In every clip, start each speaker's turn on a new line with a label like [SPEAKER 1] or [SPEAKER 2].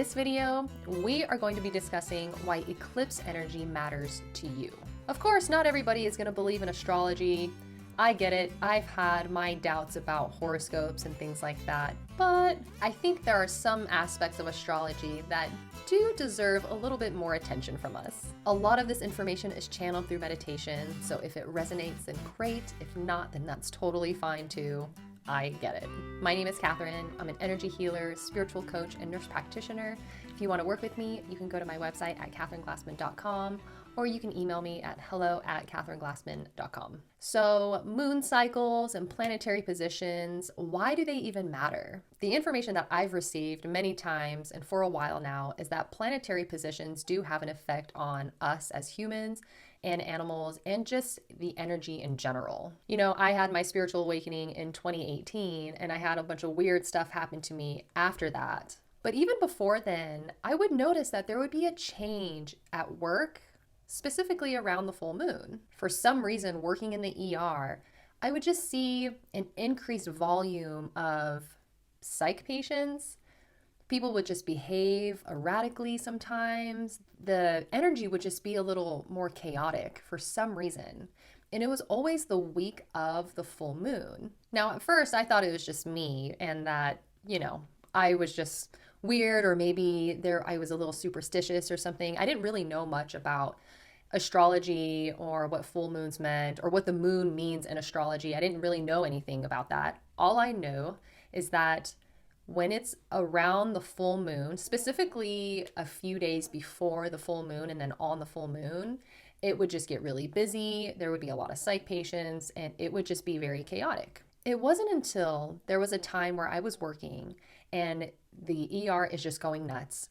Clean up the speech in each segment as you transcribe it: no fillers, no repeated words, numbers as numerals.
[SPEAKER 1] this video, we are going to be discussing why eclipse energy matters to you. Of course, not everybody is going to believe in astrology. I get it. I've had my doubts about horoscopes and things like that, but I think there are some aspects of astrology that do deserve a little bit more attention from us. A lot of this information is channeled through meditation, so if it resonates, then great. If not, then that's totally fine too. I get it. My name is Catherine. I'm an energy healer, spiritual coach, and nurse practitioner. If you want to work with me, you can go to my website at catherineglassman.com, or you can email me at hello@catherineglassman.com. So moon cycles and planetary positions, why do they even matter? The information that I've received many times and for a while now is that planetary positions do have an effect on us as humans and animals and just the energy in general. You know, I had my spiritual awakening in 2018 and I had a bunch of weird stuff happen to me after that. But even before then, I would notice that there would be a change at work, specifically around the full moon. For some reason, working in the ER, I would just see an increased volume of psych patients. People would just behave erratically sometimes. The energy would just be a little more chaotic for some reason. And it was always the week of the full moon. Now, at first, I thought it was just me and that, I was just weird, or maybe I was a little superstitious or something. I didn't really know much about astrology or what full moons meant or what the moon means in astrology. I didn't really know anything about that. All I know is that when it's around the full moon, specifically a few days before the full moon and then on the full moon, it would just get really busy. There would be a lot of psych patients and it would just be very chaotic. It wasn't until there was a time where I was working and the ER is just going nuts.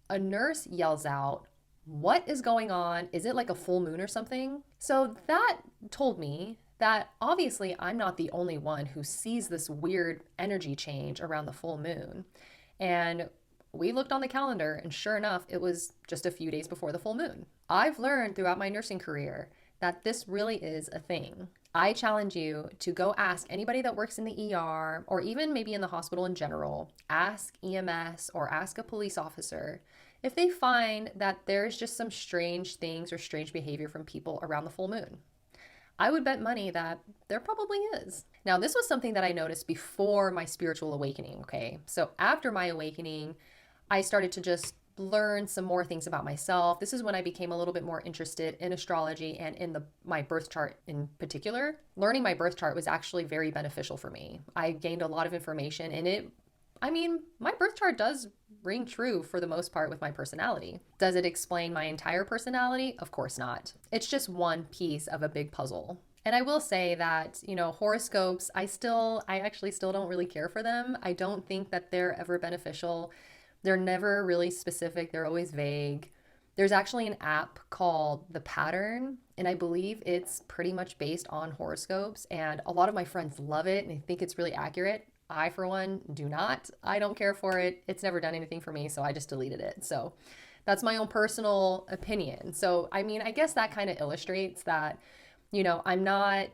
[SPEAKER 1] A nurse yells out, "What is going on? Is it like a full moon or something?" So that told me that obviously I'm not the only one who sees this weird energy change around the full moon. And we looked on the calendar and sure enough, it was just a few days before the full moon. I've learned throughout my nursing career that this really is a thing. I challenge you to go ask anybody that works in the ER or even maybe in the hospital in general, ask EMS or ask a police officer if they find that there's just some strange things or strange behavior from people around the full moon. I would bet money that there probably is. Now, this was something that I noticed before my spiritual awakening, okay? So after my awakening, I started to just learn some more things about myself. This is when I became a little bit more interested in astrology and in my birth chart in particular. Learning my birth chart was actually very beneficial for me. I gained a lot of information and my birth chart does ring true for the most part with my personality. Does it explain my entire personality? Of course not. It's just one piece of a big puzzle. And I will say that, horoscopes, I actually still don't really care for them. I don't think that they're ever beneficial. They're never really specific. They're always vague. There's actually an app called The Pattern, and I believe it's pretty much based on horoscopes. And a lot of my friends love it and they think it's really accurate. I, for one, do not. I don't care for it. It's never done anything for me, so I just deleted it. So that's my own personal opinion. So, I guess that kind of illustrates that, I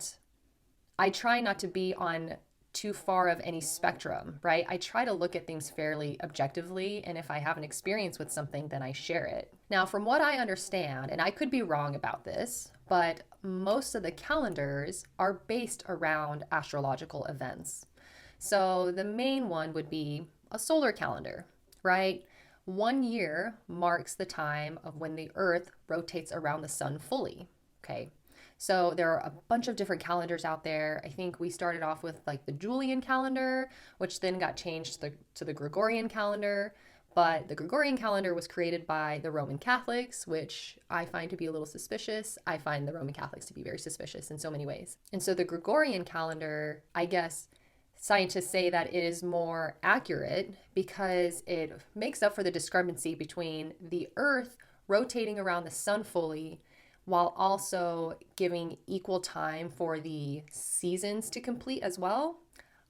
[SPEAKER 1] try not to be on too far of any spectrum, right? I try to look at things fairly objectively, and if I have an experience with something, then I share it. Now, from what I understand, and I could be wrong about this, but most of the calendars are based around astrological events. So the main one would be a solar calendar, right? 1 year marks the time of when the Earth rotates around the sun fully, okay? So there are a bunch of different calendars out there. I think we started off with like the Julian calendar, which then got changed to the Gregorian calendar. But the Gregorian calendar was created by the Roman Catholics, which I find to be a little suspicious. I find the Roman Catholics to be very suspicious in so many ways. And so the Gregorian calendar, I guess, scientists say that it is more accurate because it makes up for the discrepancy between the Earth rotating around the sun fully while also giving equal time for the seasons to complete as well.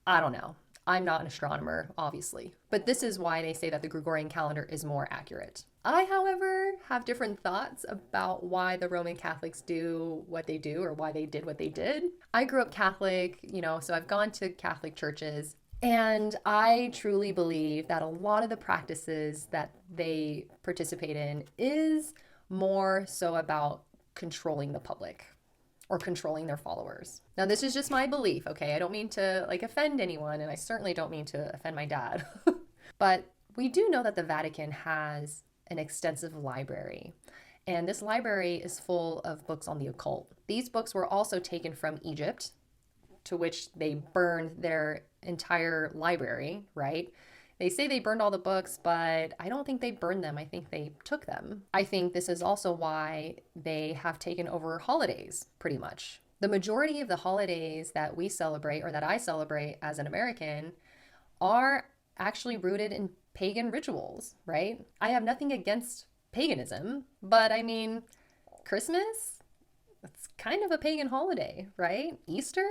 [SPEAKER 1] I don't know. I'm not an astronomer, obviously, but this is why they say that the Gregorian calendar is more accurate. I, however, have different thoughts about why the Roman Catholics do what they do or why they did what they did. I grew up Catholic, so I've gone to Catholic churches. And I truly believe that a lot of the practices that they participate in is more so about controlling the public or controlling their followers. Now, this is just my belief, okay? I don't mean to like offend anyone, and I certainly don't mean to offend my dad. But we do know that the Vatican has an extensive library. And this library is full of books on the occult. These books were also taken from Egypt, to which they burned their entire library, right? They say they burned all the books, but I don't think they burned them. I think they took them. I think this is also why they have taken over holidays, pretty much. The majority of the holidays that we celebrate, or that I celebrate as an American, are actually rooted in pagan rituals, right? I have nothing against paganism, but I mean, Christmas, it's kind of a pagan holiday, right? Easter,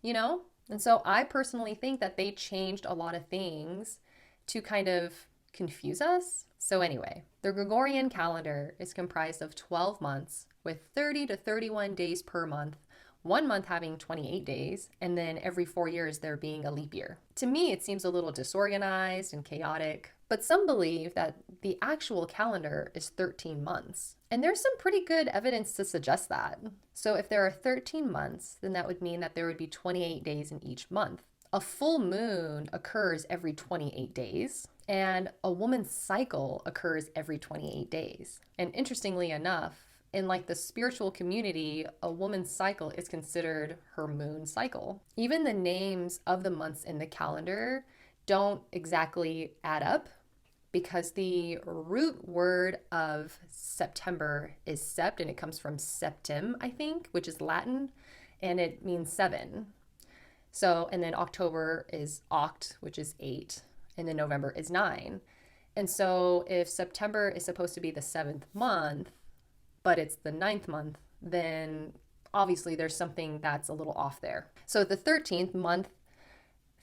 [SPEAKER 1] you know? And so I personally think that they changed a lot of things to kind of confuse us. So anyway, the Gregorian calendar is comprised of 12 months with 30 to 31 days per month, one month having 28 days, and then every 4 years there being a leap year. To me, it seems a little disorganized and chaotic, but some believe that the actual calendar is 13 months. And there's some pretty good evidence to suggest that. So if there are 13 months, then that would mean that there would be 28 days in each month. A full moon occurs every 28 days, and a woman's cycle occurs every 28 days. And interestingly enough, in like the spiritual community, a woman's cycle is considered her moon cycle. Even the names of the months in the calendar don't exactly add up, because the root word of September is sept, and it comes from septem, I think, which is Latin, and it means 7. So, and then October is oct, which is 8, and then November is 9. And so if September is supposed to be the 7th month, but it's the 9th month, then obviously there's something that's a little off there. So the 13th month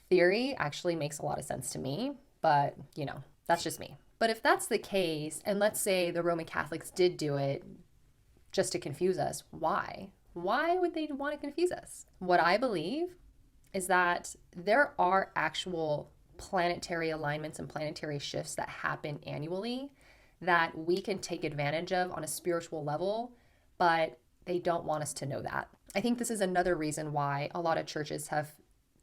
[SPEAKER 1] theory actually makes a lot of sense to me, but you know, that's just me. But if that's the case, and let's say the Roman Catholics did do it just to confuse us, why? Why would they want to confuse us? What I believe is that there are actual planetary alignments and planetary shifts that happen annually that we can take advantage of on a spiritual level, but they don't want us to know that. I think this is another reason why a lot of churches have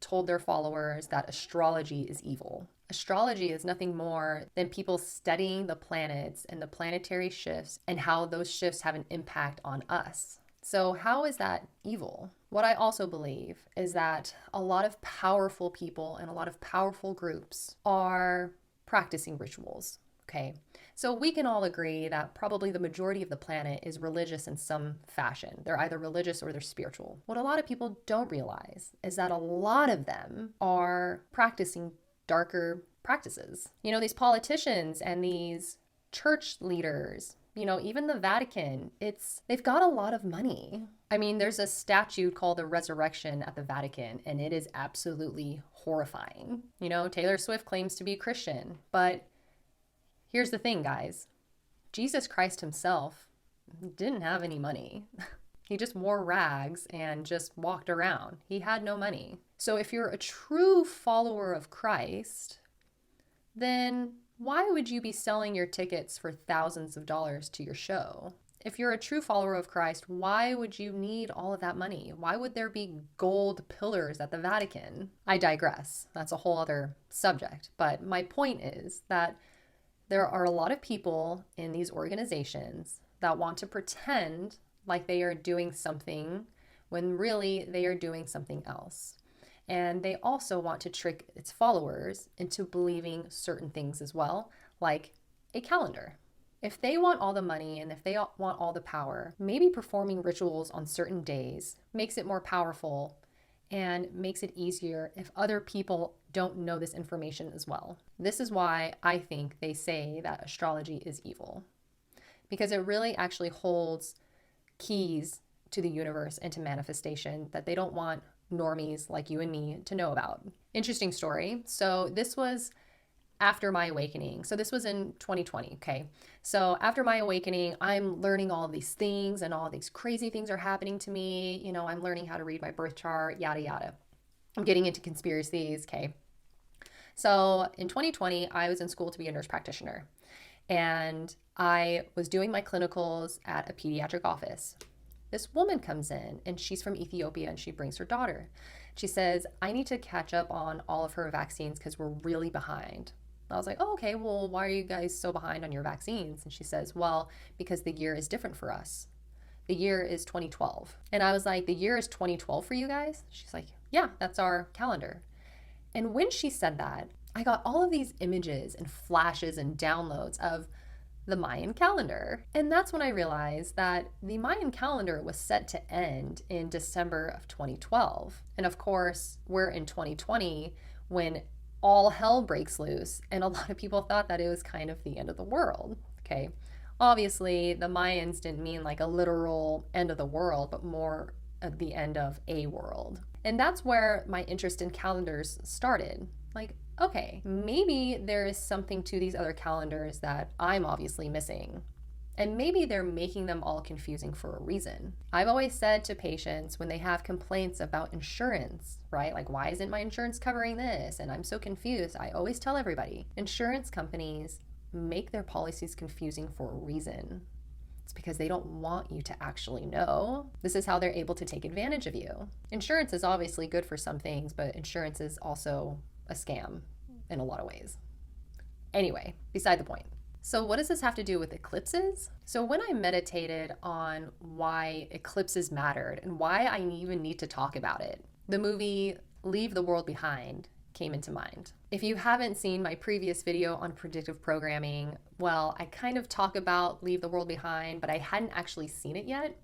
[SPEAKER 1] told their followers that astrology is evil. Astrology is nothing more than people studying the planets and the planetary shifts and how those shifts have an impact on us. So how is that evil? What I also believe is that a lot of powerful people and a lot of powerful groups are practicing rituals. Okay, so we can all agree that probably the majority of the planet is religious in some fashion. They're either religious or they're spiritual. What a lot of people don't realize is that a lot of them are practicing darker practices. You know, these politicians and these church leaders, you know, even the Vatican, they've got a lot of money. I mean, there's a statue called the Resurrection at the Vatican, and it is absolutely horrifying. You know, Taylor Swift claims to be Christian, but here's the thing, guys. Jesus Christ himself didn't have any money. He just wore rags and just walked around. He had no money. So if you're a true follower of Christ, then why would you be selling your tickets for thousands of dollars to your show? If you're a true follower of Christ, why would you need all of that money? Why would there be gold pillars at the Vatican? I digress. That's a whole other subject. But my point is that there are a lot of people in these organizations that want to pretend like they are doing something when really they are doing something else. And they also want to trick its followers into believing certain things as well, like a calendar. If they want all the money and if they want all the power, maybe performing rituals on certain days makes it more powerful and makes it easier if other people don't know this information as well. This is why I think they say that astrology is evil, because it really actually holds keys to the universe and to manifestation that they don't want normies like you and me to know about. Interesting story. So this was after my awakening. So this was in 2020, okay? So after my awakening, I'm learning all of these things and all these crazy things are happening to me. You know, I'm learning how to read my birth chart, yada, yada. I'm getting into conspiracies, okay? So in 2020, I was in school to be a nurse practitioner, and I was doing my clinicals at a pediatric office. This woman comes in and she's from Ethiopia and she brings her daughter. She says, I need to catch up on all of her vaccines because we're really behind. I was like, oh, okay, well, why are you guys so behind on your vaccines? And she says, well, because the year is different for us. The year is 2012. And I was like, the year is 2012 for you guys? She's like, yeah, that's our calendar. And when she said that, I got all of these images and flashes and downloads of the Mayan calendar. And that's when I realized that the Mayan calendar was set to end in December of 2012. And of course, we're in 2020 when all hell breaks loose, and a lot of people thought that it was kind of the end of the world. Okay. Obviously, the Mayans didn't mean like a literal end of the world, but more of the end of a world. And that's where my interest in calendars started. Like, okay, maybe there is something to these other calendars that I'm obviously missing. And maybe they're making them all confusing for a reason. I've always said to patients when they have complaints about insurance, right? Like, why isn't my insurance covering this? And I'm so confused. I always tell everybody, insurance companies make their policies confusing for a reason. It's because they don't want you to actually know. This is how they're able to take advantage of you. Insurance is obviously good for some things, but insurance is also a scam in a lot of ways. Anyway, beside the point. So what does this have to do with eclipses? So when I meditated on why eclipses mattered and why I even need to talk about it, the movie Leave the World Behind came into mind. If you haven't seen my previous video on predictive programming, well, I kind of talk about Leave the World Behind, but I hadn't actually seen it yet.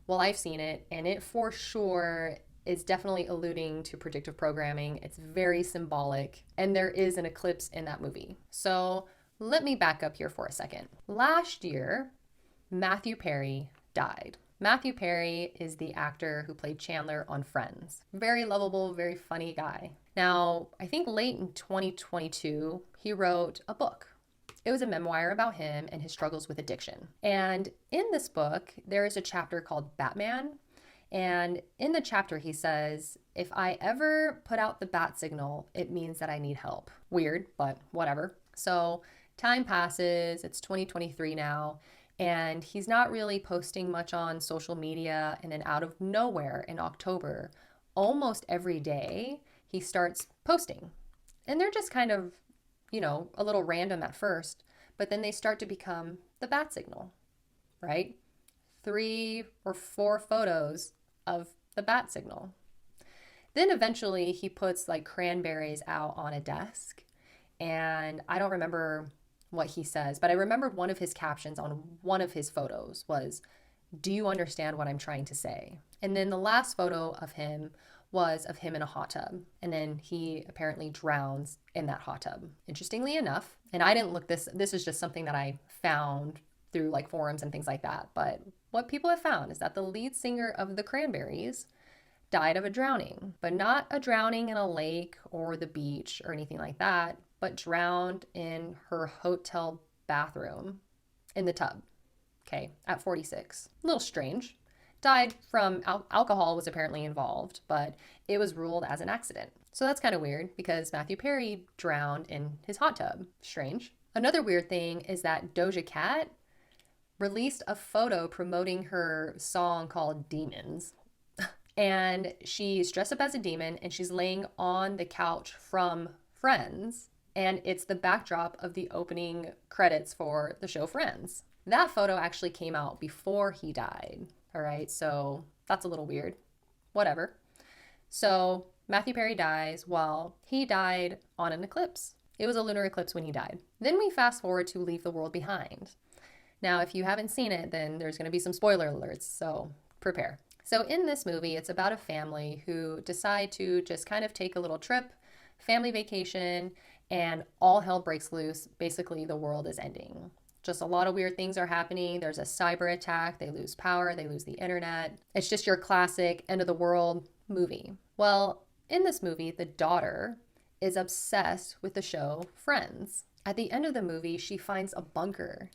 [SPEAKER 1] Well, I've seen it, and it for sure is definitely alluding to predictive programming. It's very symbolic, and there is an eclipse in that movie. So let me back up here for a second. Last year, Matthew Perry died. Matthew Perry is the actor who played Chandler on Friends. Very lovable, very funny guy. Now, I think late in 2022, he wrote a book. It was a memoir about him and his struggles with addiction. And in this book, there is a chapter called Batman. And in the chapter, he says, if I ever put out the bat signal, it means that I need help. Weird, but whatever. So time passes, it's 2023 now, and he's not really posting much on social media. And then out of nowhere in October, almost every day, he starts posting. And they're just kind of, a little random at first, but then they start to become the bat signal, right? 3 or 4 photos of the bat signal. Then eventually he puts like cranberries out on a desk, and I don't remember what he says, but I remembered one of his captions on one of his photos was, do you understand what I'm trying to say? And then the last photo of him was of him in a hot tub, and then he apparently drowns in that hot tub. Interestingly enough, and I didn't look this is just something that I found through like forums and things like that, but what people have found is that the lead singer of the Cranberries died of a drowning, but not a drowning in a lake or the beach or anything like that, but drowned in her hotel bathroom in the tub, okay, at 46. A little strange. Died from alcohol was apparently involved, but it was ruled as an accident. So that's kind of weird because Matthew Perry drowned in his hot tub. Strange. Another weird thing is that Doja Cat released a photo promoting her song called Demons. And she's dressed up as a demon and she's laying on the couch from Friends. And it's the backdrop of the opening credits for the show Friends. That photo actually came out before he died. All right, so that's a little weird. Whatever. So Matthew Perry dies. Well, he died on an eclipse. It was a lunar eclipse when he died. Then we fast forward to Leave the World Behind. Now, if you haven't seen it, then there's going to be some spoiler alerts, so prepare. So in this movie, it's about a family who decide to just kind of take a little trip, family vacation, and all hell breaks loose. Basically, the world is ending. Just a lot of weird things are happening. There's a cyber attack. They lose power. They lose the internet. It's just your classic end of the world movie. Well, in this movie, the daughter is obsessed with the show Friends. At the end of the movie, she finds a bunker.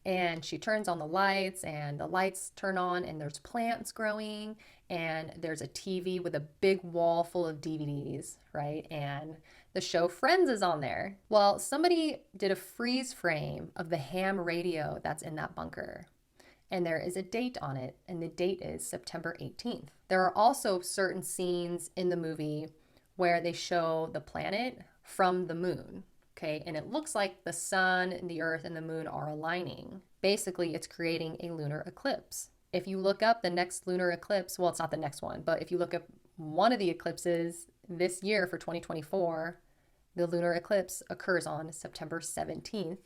[SPEAKER 1] And she turns on the lights, and the lights turn on, and there's plants growing, and there's a TV with a big wall full of DVDs, right? And the show Friends is on there. Well, somebody did a freeze frame of the ham radio that's in that bunker. And there is a date on it, and the date is September 18th. There are also certain scenes in the movie where they show the planet from the moon. Okay, and it looks like the sun, the earth, and the moon are aligning. Basically, it's creating a lunar eclipse. If you look up the next lunar eclipse, well, it's not the next one, but if you look up one of the eclipses this year for 2024, the lunar eclipse occurs on September 17th,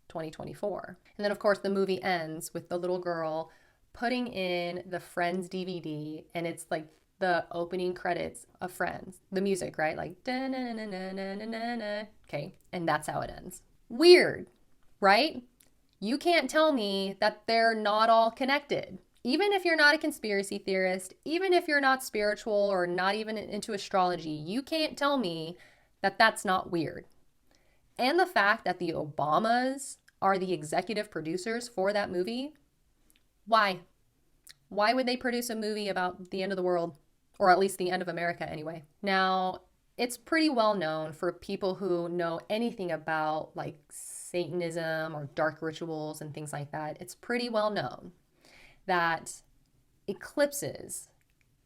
[SPEAKER 1] 2024. And then, of course, the movie ends with the little girl putting in the Friends DVD, and it's like the opening credits of Friends, the music, right? Like, da na na na na na na na. Okay, and that's how it ends. Weird, right? You can't tell me that they're not all connected. Even if you're not a conspiracy theorist, even if you're not spiritual or not even into astrology, you can't tell me that that's not weird. And the fact that the Obamas are the executive producers for that movie, why? Why would they produce a movie about the end of the world? Or at least the end of America anyway. Now, it's pretty well known for people who know anything about like Satanism or dark rituals and things like that. It's pretty well known that eclipses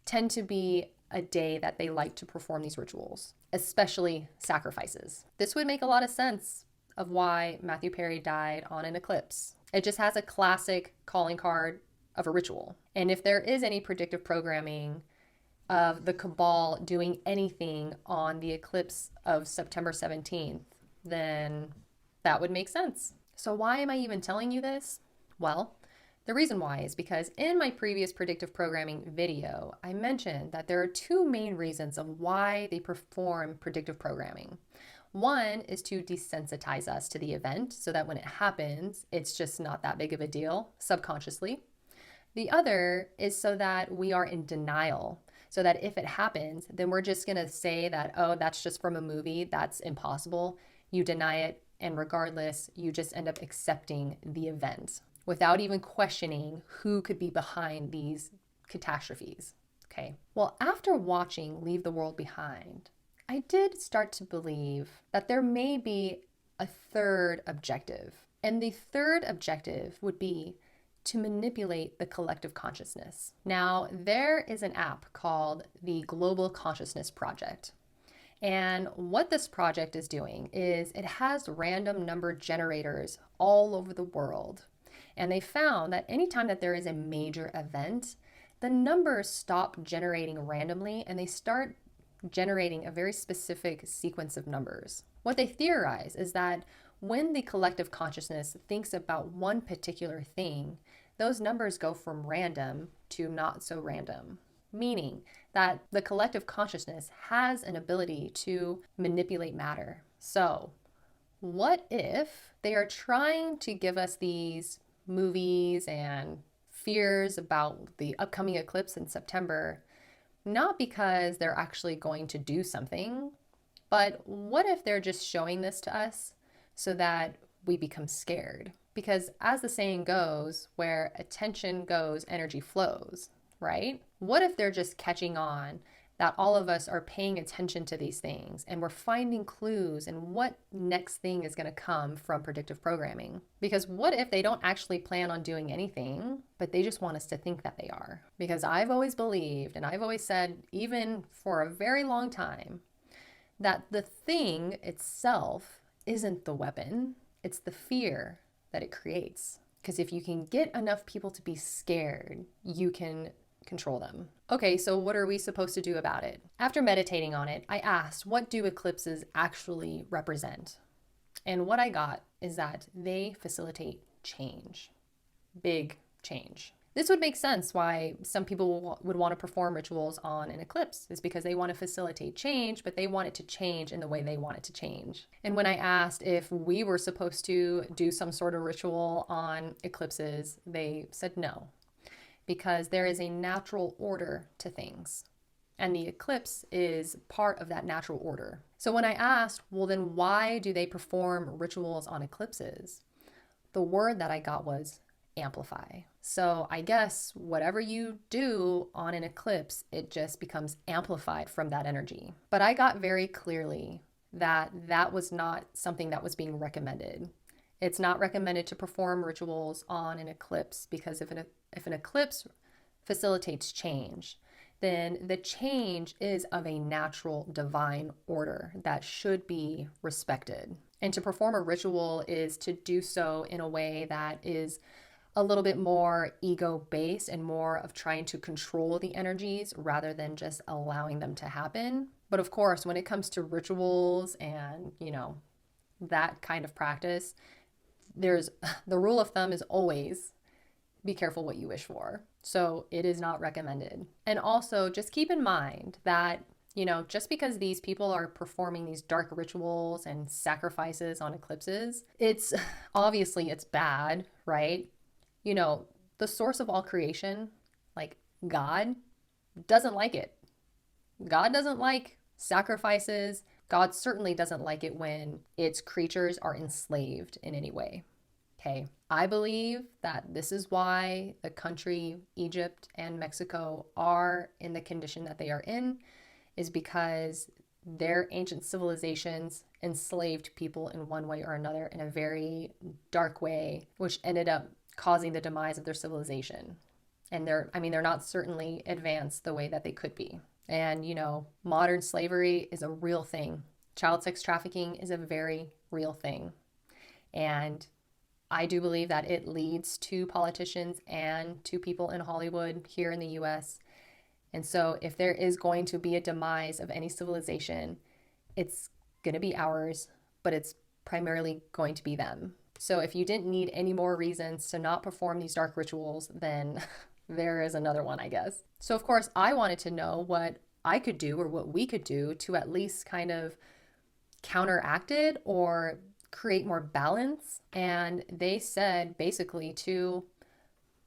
[SPEAKER 1] tend to be a day that they like to perform these rituals, especially sacrifices. This would make a lot of sense of why Matthew Perry died on an eclipse. It just has a classic calling card of a ritual. And if there is any predictive programming of the cabal doing anything on the eclipse of September 17th, then that would make sense. So why am I even telling you this? Well, the reason why is because in my previous predictive programming video, I mentioned that there are two main reasons of why they perform predictive programming. One is to desensitize us to the event so that when it happens, it's just not that big of a deal subconsciously. The other is so that we are in denial, so that if it happens, then we're just going to say that, oh, that's just from a movie, that's impossible. You deny it, and regardless, you just end up accepting the event without even questioning who could be behind these catastrophes. Okay. Well, after watching Leave the World Behind, I did start to believe that there may be a third objective. And the third objective would be to manipulate the collective consciousness. Now, there is an app called the Global Consciousness Project. And what this project is doing is it has random number generators all over the world. And they found that anytime that there is a major event, the numbers stop generating randomly and they start generating a very specific sequence of numbers. What they theorize is that when the collective consciousness thinks about one particular thing, those numbers go from random to not so random, meaning that the collective consciousness has an ability to manipulate matter. So, what if they are trying to give us these movies and fears about the upcoming eclipse in September, not because they're actually going to do something, but what if they're just showing this to us so that we become scared? Because as the saying goes, where attention goes, energy flows, right? What if they're just catching on that all of us are paying attention to these things and we're finding clues in what next thing is going to come from predictive programming? Because what if they don't actually plan on doing anything, but they just want us to think that they are? Because I've always believed, and I've always said, even for a very long time, that the thing itself isn't the weapon, it's the fear that it creates. Because if you can get enough people to be scared, you can control them. Okay, so what are we supposed to do about it? After meditating on it, I asked, what do eclipses actually represent? And what I got is that they facilitate change. Big change. This would make sense why some people would want to perform rituals on an eclipse, is because they want to facilitate change, but they want it to change in the way they want it to change. And when I asked if we were supposed to do some sort of ritual on eclipses, they said no, because there is a natural order to things. And the eclipse is part of that natural order. So when I asked, well, then why do they perform rituals on eclipses? The word that I got was amplify. So I guess whatever you do on an eclipse, it just becomes amplified from that energy. But I got very clearly that that was not something that was being recommended. It's not recommended to perform rituals on an eclipse because if an eclipse facilitates change, then the change is of a natural divine order that should be respected. And to perform a ritual is to do so in a way that is a little bit more ego-based and more of trying to control the energies rather than just allowing them to happen. But of course, when it comes to rituals and, that kind of practice, there's the rule of thumb is always be careful what you wish for. So it is not recommended. And also just keep in mind that, just because these people are performing these dark rituals and sacrifices on eclipses, it's bad, right? The source of all creation, like God, doesn't like it. God doesn't like sacrifices. God certainly doesn't like it when its creatures are enslaved in any way. Okay, I believe that this is why the country Egypt and Mexico are in the condition that they are in, is because their ancient civilizations enslaved people in one way or another in a very dark way, which ended up causing the demise of their civilization. And they're not certainly advanced the way that they could be. And, modern slavery is a real thing. Child sex trafficking is a very real thing. And I do believe that it leads to politicians and to people in Hollywood here in the US. And so if there is going to be a demise of any civilization, it's going to be ours, but it's primarily going to be them. So if you didn't need any more reasons to not perform these dark rituals, then there is another one, I guess. So of course, I wanted to know what I could do or what we could do to at least kind of counteract it or create more balance. And they said basically to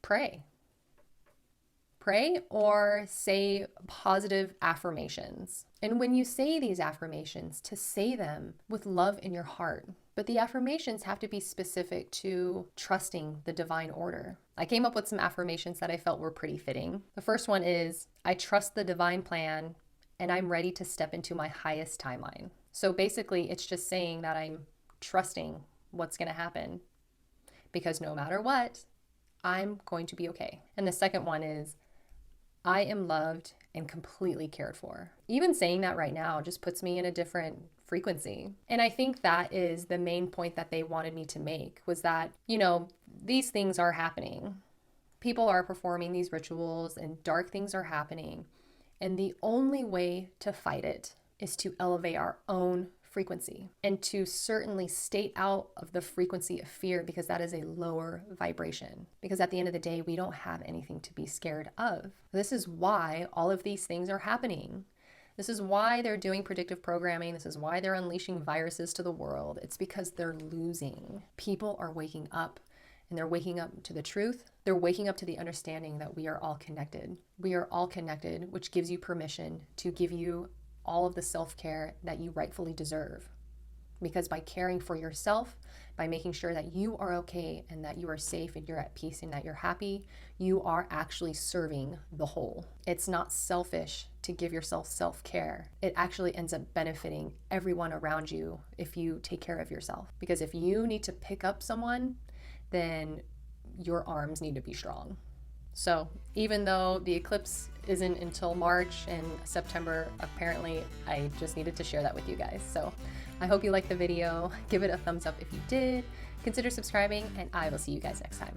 [SPEAKER 1] pray or say positive affirmations. And when you say these affirmations, to say them with love in your heart. But the affirmations have to be specific to trusting the divine order. I came up with some affirmations that I felt were pretty fitting. The first one is, I trust the divine plan and I'm ready to step into my highest timeline. So basically, it's just saying that I'm trusting what's going to happen because no matter what, I'm going to be okay. And the second one is, I am loved and completely cared for. Even saying that right now just puts me in a different frequency. And I think that is the main point that they wanted me to make was that, these things are happening. People are performing these rituals and dark things are happening. And the only way to fight it is to elevate our own frequency and to certainly state out of the frequency of fear because that is a lower vibration. Because at the end of the day, we don't have anything to be scared of. This is why all of these things are happening. This is why they're doing predictive programming. This is why they're unleashing viruses to the world. It's because they're losing. People are waking up and they're waking up to the truth. They're waking up to the understanding that we are all connected. We are all connected, which gives you permission to give you all of the self-care that you rightfully deserve. Because by caring for yourself, by making sure that you are okay and that you are safe and you're at peace and that you're happy, you are actually serving the whole. It's not selfish to give yourself self-care. It actually ends up benefiting everyone around you if you take care of yourself. Because if you need to pick up someone, then your arms need to be strong. So even though the eclipse isn't until March and September, apparently I just needed to share that with you guys. So I hope you liked the video. Give it a thumbs up if you did. Consider subscribing and I will see you guys next time.